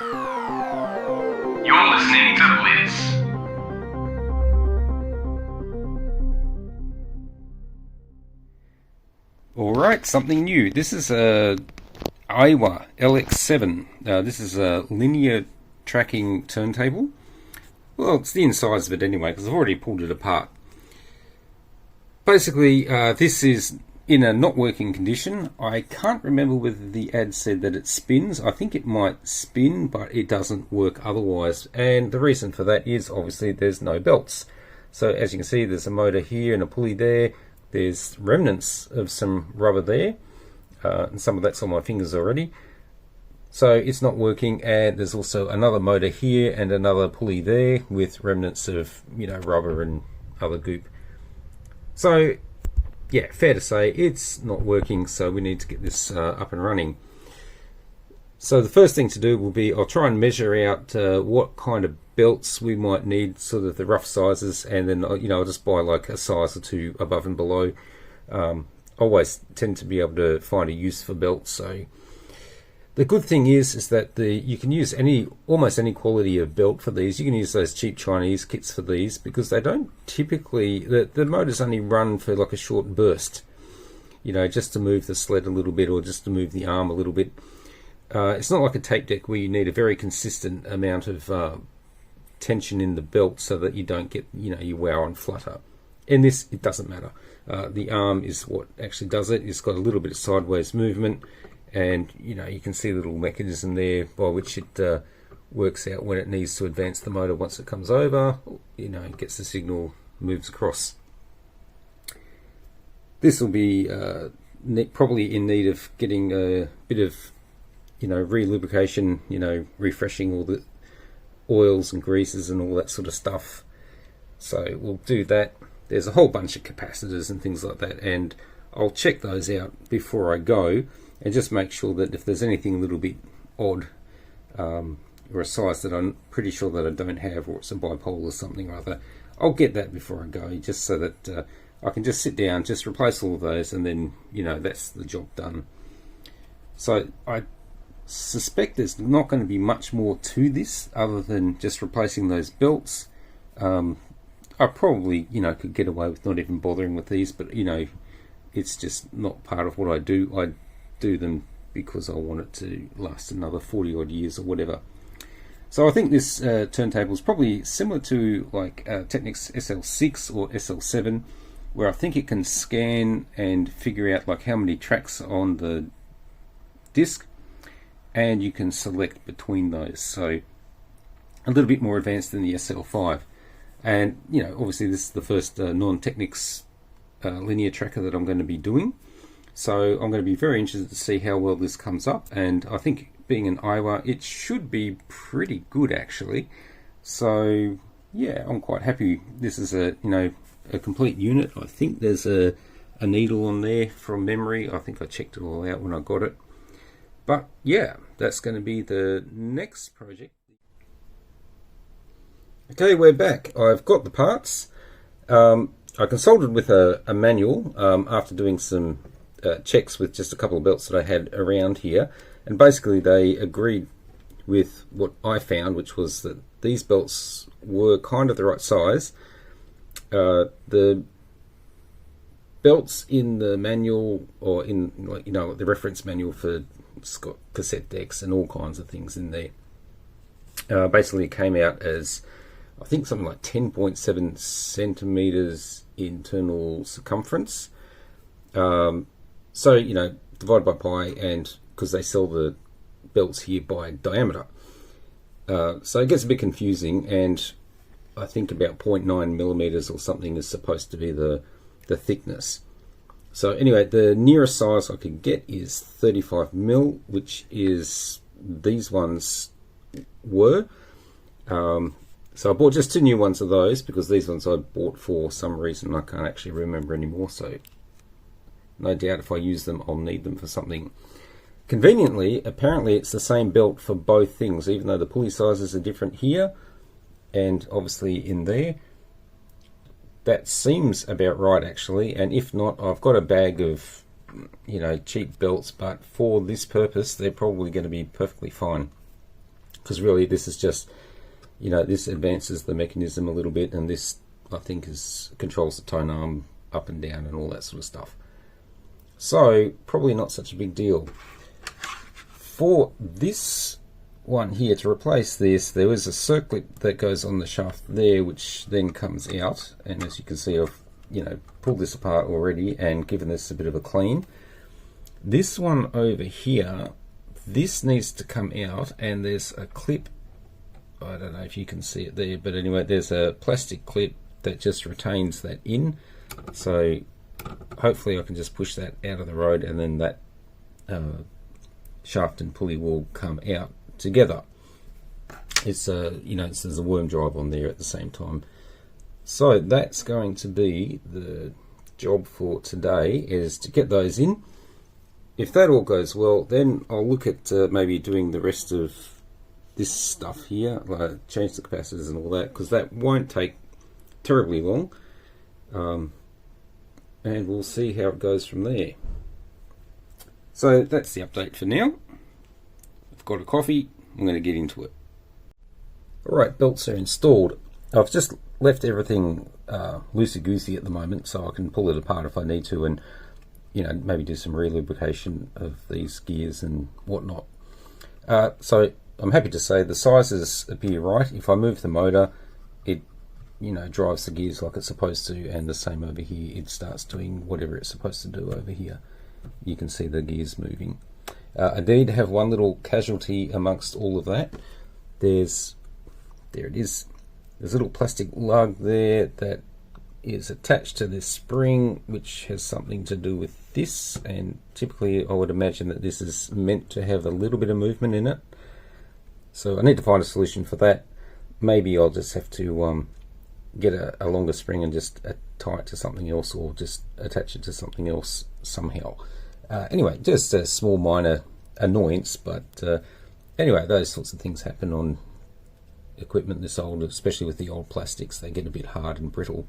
You're listening to Blitz. Alright, something new. This is a AIWA LX-7. This is a linear tracking turntable. Well, it's the insides of it anyway, because I've already pulled it apart. Basically, this is in a not working condition. I can't remember whether the ad said that it spins. I think it might spin, but it doesn't work otherwise. And the reason for that is obviously there's no belts. So as you can see, there's a motor here and a pulley there. There's remnants of some rubber there. And some of that's on my fingers already. So it's not working, and there's also another motor here and another pulley there with remnants of, rubber and other goop. So yeah, fair to say it's not working, so we need to get this up and running. So the first thing to do will be I'll try and measure out what kind of belts we might need, sort of the rough sizes, and then I'll just buy like a size or two above and below. Always tend to be able to find a use for belts. So the good thing is that you can use almost any quality of belt for these. You can use those cheap Chinese kits for these, because they don't typically, the motors only run for like a short burst, just to move the sled a little bit or just to move the arm a little bit. It's not like a tape deck where you need a very consistent amount of tension in the belt so that you don't get you wow and flutter. In this, it doesn't matter. The arm is what actually does it. It's got a little bit of sideways movement, and you can see the little mechanism there by which it works out when it needs to advance the motor. Once it comes over, it gets the signal, moves across. This will be probably in need of getting a bit of re-lubrication, refreshing all the oils and greases and all that sort of stuff. So we'll do that. There's a whole bunch of capacitors and things like that, and I'll check those out before I go and just make sure that if there's anything a little bit odd or a size that I'm pretty sure that I don't have, or it's a bipolar or something or other, I'll get that before I go, just so that I can just sit down, just replace all of those, and then that's the job done. So I suspect there's not going to be much more to this other than just replacing those belts. I probably could get away with not even bothering with these, but it's just not part of what I do. I do them because I want it to last another 40 odd years or whatever. So I think this turntable is probably similar to like Technics SL6 or SL7, where I think it can scan and figure out like how many tracks on the disc, and you can select between those. So a little bit more advanced than the SL5. And obviously this is the first non-Technics linear tracker that I'm going to be doing. So I'm going to be very interested to see how well this comes up, and I think being an AIWA, it should be pretty good actually. So yeah, I'm quite happy. This is a complete unit. I think there's a needle on there from memory. I think I checked it all out when I got it. But yeah, that's going to be the next project. Okay, we're back. I've got the parts. I consulted with a manual after doing some checks with just a couple of belts that I had around here, and basically they agreed with what I found, which was that these belts were kind of the right size. The belts in the manual, or in the reference manual for cassette decks and all kinds of things in there, basically came out as I think something like 10.7 centimeters internal circumference. So divided by pi, and because they sell the belts here by diameter, so it gets a bit confusing. And I think about 0.9 millimeters or something is supposed to be the thickness. So anyway, the nearest size I could get is 35 mil, which is these ones were. So I bought just two new ones of those, because these ones I bought for some reason I can't actually remember anymore. So no doubt if I use them, I'll need them for something. Conveniently, apparently it's the same belt for both things, even though the pulley sizes are different here and obviously in there. That seems about right actually, and if not, I've got a bag of cheap belts, but for this purpose they're probably going to be perfectly fine. because really this is just, you know, this advances the mechanism a little bit, and this I think controls the tone arm up and down and all that sort of stuff. So probably not such a big deal. For this one here, to replace this, there was a circlip that goes on the shaft there, which then comes out, and as you can see, I've, you know, pulled this apart already and given this a bit of a clean. This one over here, this needs to come out, and there's a clip, I don't know if you can see it there, but anyway, there's a plastic clip that just retains that in. So hopefully I can just push that out of the road, and then that shaft and pulley will come out together. It's you know, there's a worm drive on there at the same time. So that's going to be the job for today, is to get those in. If that all goes well, then I'll look at maybe doing the rest of this stuff here, like change the capacitors and all that, because that won't take terribly long, and we'll see how it goes from there. So that's the update for now. I've got a coffee, I'm going to get into it. Alright, belts are installed. I've just left everything loosey-goosey at the moment, so I can pull it apart if I need to, and, you know, maybe do some relubrication of these gears and whatnot. So I'm happy to say the sizes appear right. If I move the motor, it, you know, drives the gears like it's supposed to, and the same over here, it starts doing whatever it's supposed to do over here. You can see the gears moving. I did have one little casualty amongst all of that. There it is. There's a little plastic lug there that is attached to this spring, which has something to do with this, and typically I would imagine that this is meant to have a little bit of movement in it. So I need to find a solution for that. Maybe I'll just have to get a longer spring and just tie it to something else, or just attach it to something else somehow. Anyway, just a small minor annoyance, but anyway, those sorts of things happen on equipment this old, especially with the old plastics. They get a bit hard and brittle.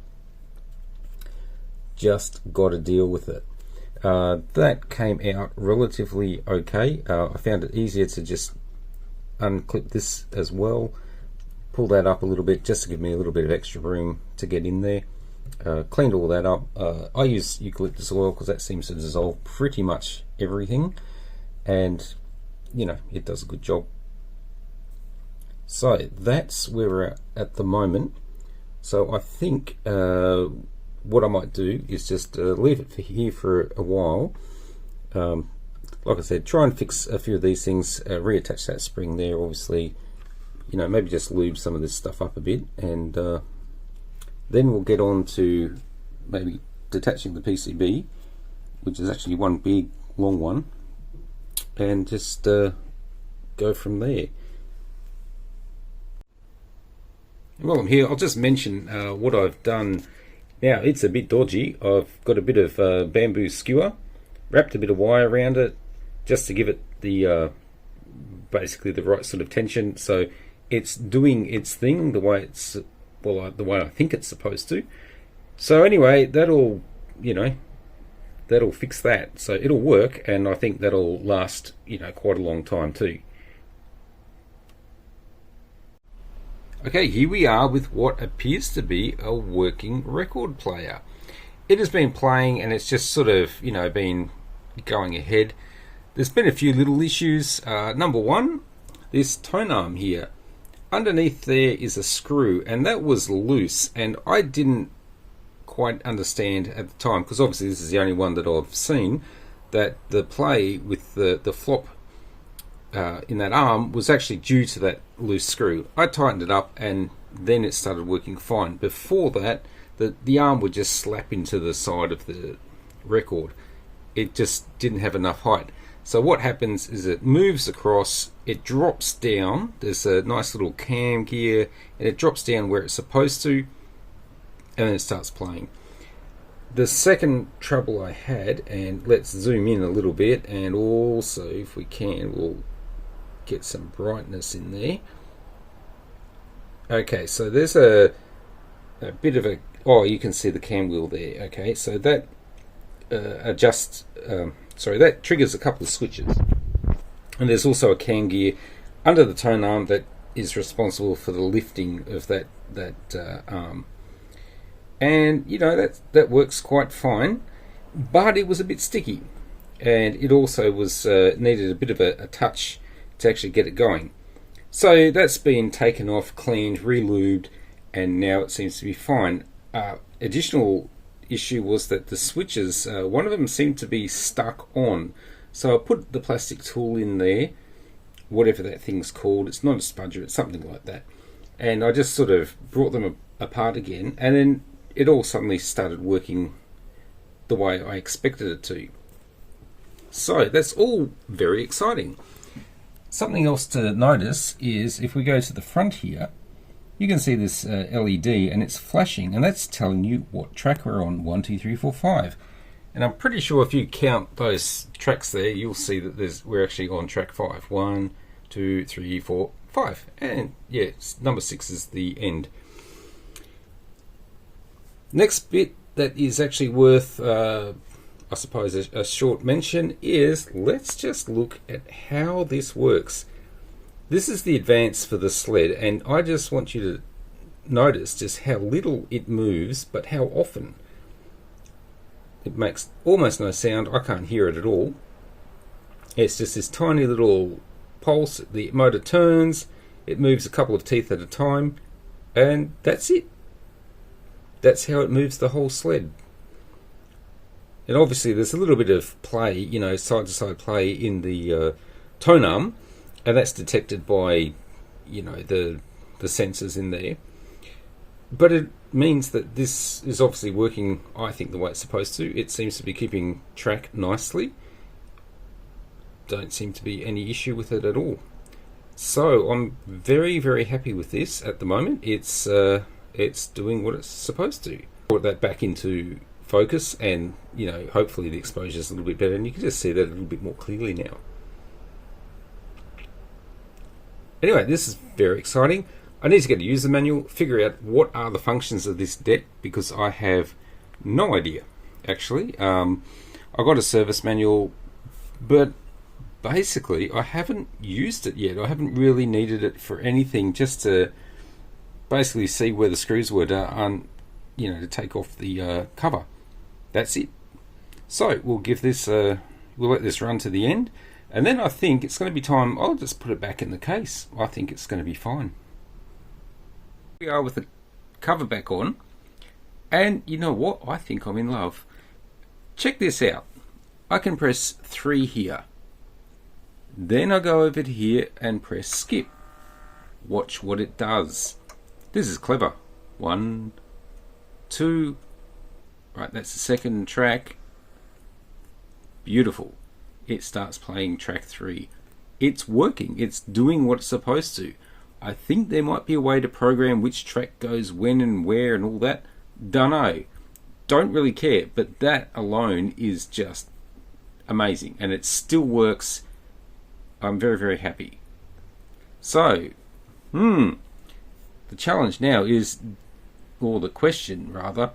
Just got to deal with it. That came out relatively okay. I found it easier to just unclip this as well, pull that up a little bit just to give me a little bit of extra room to get in there. Cleaned all that up. I use eucalyptus oil because that seems to dissolve pretty much everything, and, you know, it does a good job. So that's where we're at the moment. So I think what I might do is just leave it here for a while. Like I said, try and fix a few of these things, reattach that spring there, obviously, you know, maybe just lube some of this stuff up a bit, and then we'll get on to maybe detaching the PCB, which is actually one big long one, and just go from there. While I'm here, I'll just mention what I've done. Now, it's a bit dodgy. I've got a bit of bamboo skewer, wrapped a bit of wire around it just to give it the basically the right sort of tension, so it's doing its thing the way it's, well, the way I think it's supposed to. So anyway, that'll, you know, that'll fix that. So it'll work, and I think that'll last, you know, quite a long time too. Okay, here we are with what appears to be a working record player. It has been playing, and it's just sort of, you know, been going ahead. There's been a few little issues. Number one, this tone arm here. Underneath there is a screw, and that was loose, and I didn't quite understand at the time, because obviously this is the only one that I've seen, that the play with the flop in that arm was actually due to that loose screw. I tightened it up, and then it started working fine. Before that, the arm would just slap into the side of the record. It just didn't have enough height. So what happens is it moves across, it drops down, there's a nice little cam gear, and it drops down where it's supposed to, and then it starts playing. The second trouble I had, and let's zoom in a little bit, and also, if we can, we'll get some brightness in there. Okay, so there's a bit of a, oh, you can see the cam wheel there. Okay, so that that triggers a couple of switches, and there's also a cam gear. under the tone arm that is responsible for the lifting of that arm. And you know, that works quite fine, but it was a bit sticky, and it also was needed a bit of a touch to actually get it going. So that's been taken off, cleaned, re-lubed, and now it seems to be fine. Additional issue was that the switches, one of them seemed to be stuck on. So I put the plastic tool in there, whatever that thing's called. It's not a spudger, it's something like that. And I just sort of brought them apart again, and then it all suddenly started working the way I expected it to. So that's all very exciting. Something else to notice is if we go to the front here, you can see this LED and it's flashing, and that's telling you what track we're on, 1, 2, 3, 4, 5. And I'm pretty sure if you count those tracks there, you'll see that we're actually on track 5. 1, 2, 3, 4, 5. And yeah, number 6 is the end. Next bit that is actually worth, I suppose, a short mention is, let's just look at how this works. This is the advance for the sled, and I just want you to notice just how little it moves, but how often. It makes almost no sound. I can't hear it at all. It's just this tiny little pulse. The motor turns, it moves a couple of teeth at a time, and that's it. That's how it moves the whole sled. And obviously there's a little bit of play, you know, side to side play in the tone arm, and that's detected by, you know, the sensors in there. But it means that this is obviously working, I think, the way it's supposed to. It seems to be keeping track nicely. Don't seem to be any issue with it at all. So I'm very, very happy with this at the moment. It's doing what it's supposed to. Put that back into focus, and you know, hopefully the exposure is a little bit better, and you can just see that a little bit more clearly now. Anyway, this is very exciting. I need to get a user manual, figure out what are the functions of this deck, because I have no idea, actually. I got a service manual, but basically I haven't used it yet. I haven't really needed it for anything, just to basically see where the screws were to, you know, to take off the cover. That's it. So we'll give this, we'll let this run to the end. And then I think it's going to be time, I'll just put it back in the case. I think it's going to be fine. Here we are with the cover back on. And you know what? I think I'm in love. Check this out. I can press 3 here. Then I go over to here and press skip. Watch what it does. This is clever. 1, 2. Right, that's the second track. Beautiful. It starts playing track 3. It's working. It's doing what it's supposed to. I think there might be a way to program which track goes when and where and all that. Dunno. Don't really care, but that alone is just amazing, and it still works. I'm very, very happy. So, the challenge now is, or the question rather,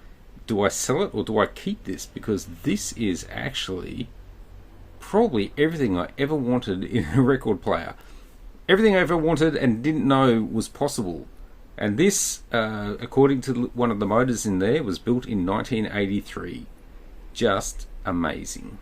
do I sell it or do I keep this? Because this is actually probably everything I ever wanted in a record player. Everything I ever wanted and didn't know was possible. And this, according to one of the motors in there, was built in 1983. Just amazing.